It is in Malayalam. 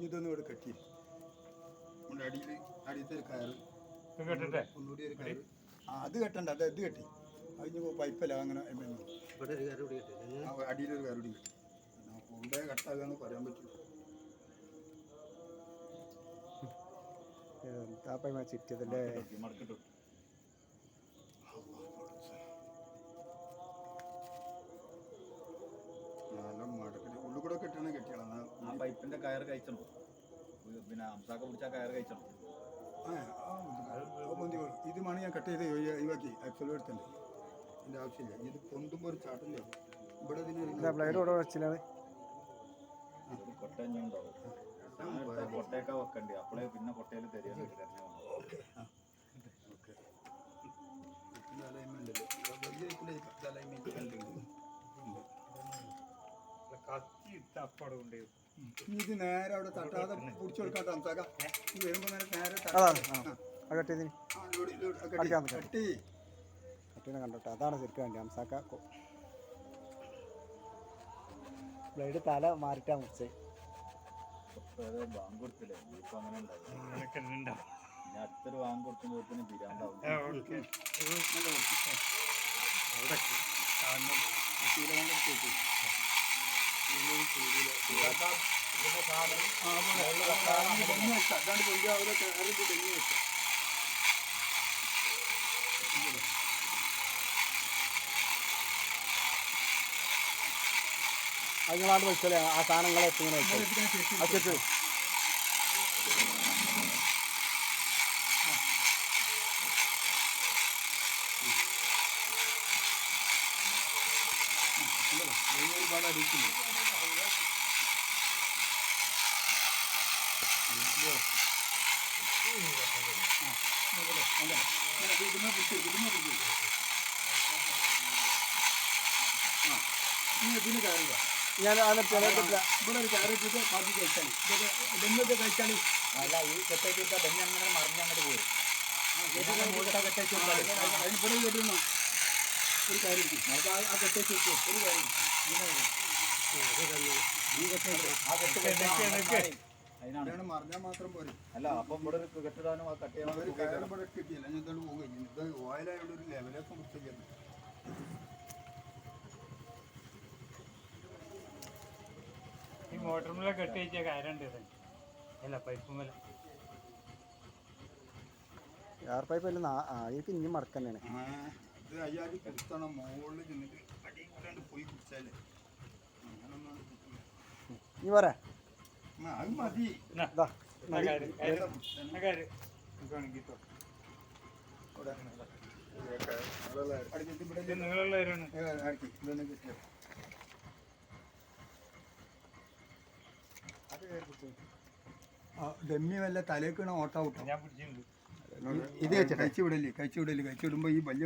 ഇതൊന്നും ഇവിടെ കെട്ടി അടിയിൽ അടിയത്തെ ഒരു കയറ് ഒന്നുകൂടി ഒരു കയറ് അത് കെട്ടണ്ട അത് ഇത് കെട്ടി അതിന് പൈപ്പല്ല അങ്ങനെ അടിയിലൊരു കയറുടി കെട്ടി കൊണ്ടേ കട്ടാകാന്ന് പറയാൻ പറ്റില്ല. ചിറ്റതല്ലേ ഉള്ളിൽ കൂടെ കെട്ടണ കെട്ടിയാണ് ആ പൈപ്പിന്റെ കയറ് കഴിച്ചോ പിന്നെ അംസാക്ക പിടിച്ച കയറ് കഴിച്ചോ ഇത് മണി ഞാൻ കട്ട് ചെയ്ത് ഒഴിവാക്കി ആക്ച്വലി എടുത്തല്ലേ ഇതിൻ്റെ ആവശ്യമില്ല ഇത് പൊന്തുമ്പോൾ ഒരു ചാട്ടില്ല ഇവിടെ കൊട്ടയൊക്കെ വെക്കണ്ടേ അപ്പോഴേ പിന്നെ കൊട്ടയിൽ തരുക ഇത് നേരെ അവിടെ തട്ടാതെ പിടിച്ചു കൊടുക്കാൻ സംസാക്കാം വരുമ്പോ നേരെ കണ്ടോട്ടെ അതാണ് ശരിക്കും വേണ്ടി ഹംസാക്ക ബ്ലേഡ് തല മാറിട്ടാ മുറിച്ചേ ബാങ്ക് കൊടുത്തില്ലേ ഇപ്പൊ അങ്ങനെ ഉണ്ടാവും അടുത്തൊരു ബാങ്ക് കൊടുക്കുമ്പോഴത്തേനും ബിരാണ്ടാവും അതിങ്ങളാണ്ട് വെച്ചോളെ ആ സാധനങ്ങളെ ഇങ്ങനെ വെച്ചു ഒരുപാട് അടിക്കുന്നു ഇതിന് കയറുക ഞാൻ ഇവിടെ ഒരു കയറിട്ടിട്ട് പാത്തി കഴിച്ചാൽ ഡെന്നൊക്കെ കഴിച്ചാൽ അല്ല ഈ കെട്ടേക്ക് ഡെന്ന് അങ്ങനെ മറിഞ്ഞങ്ങോട്ട് പോരും അതിനിവിടെ കേട്ടിരുന്നോ ഒരു കാര്യം ആ കെട്ടേക്ക് ഒരു കാര്യം അതിനാണ് മറിഞ്ഞാൽ മാത്രം പോരും. അല്ല അപ്പം ഇവിടെ ഒരു കെട്ടിടാനും ആ കട്ട് ചെയ്യാൻ ഒരു കയറും ഇവിടെ കിട്ടിയില്ല ഞാൻ ഇതോട് പോകും ഇത് ഓയിലായോണ്ട് ഒരു ലെവലൊക്കെ മുറിച്ചില്ല ഈ മോട്ടർ മേലെ കെട്ടി വെച്ച കാര്യമുണ്ട് അല്ല പൈപ്പ് മേലെ എയർ പൈപ്പ് അല്ല ആയിരിക്കും ഇനി മടക്ക തന്നെയാണ് ഇത് അയ്യാരി കുത്തണം മുകളിൽ ചെന്നിട്ട് അടിയിൽ കൂടെ പോയി കുടിച്ചാലേ നീ പറയാ അത് മതി ഡമ്മി വല്ല തലേക്കണ ഓട്ട ഔട്ടോ ഞാൻ പിടിച്ചിട്ടുണ്ട് ഇത് കഴിച്ചു വിടല്ലേ കഴിച്ചു വിടുമ്പോ ഈ വലിയ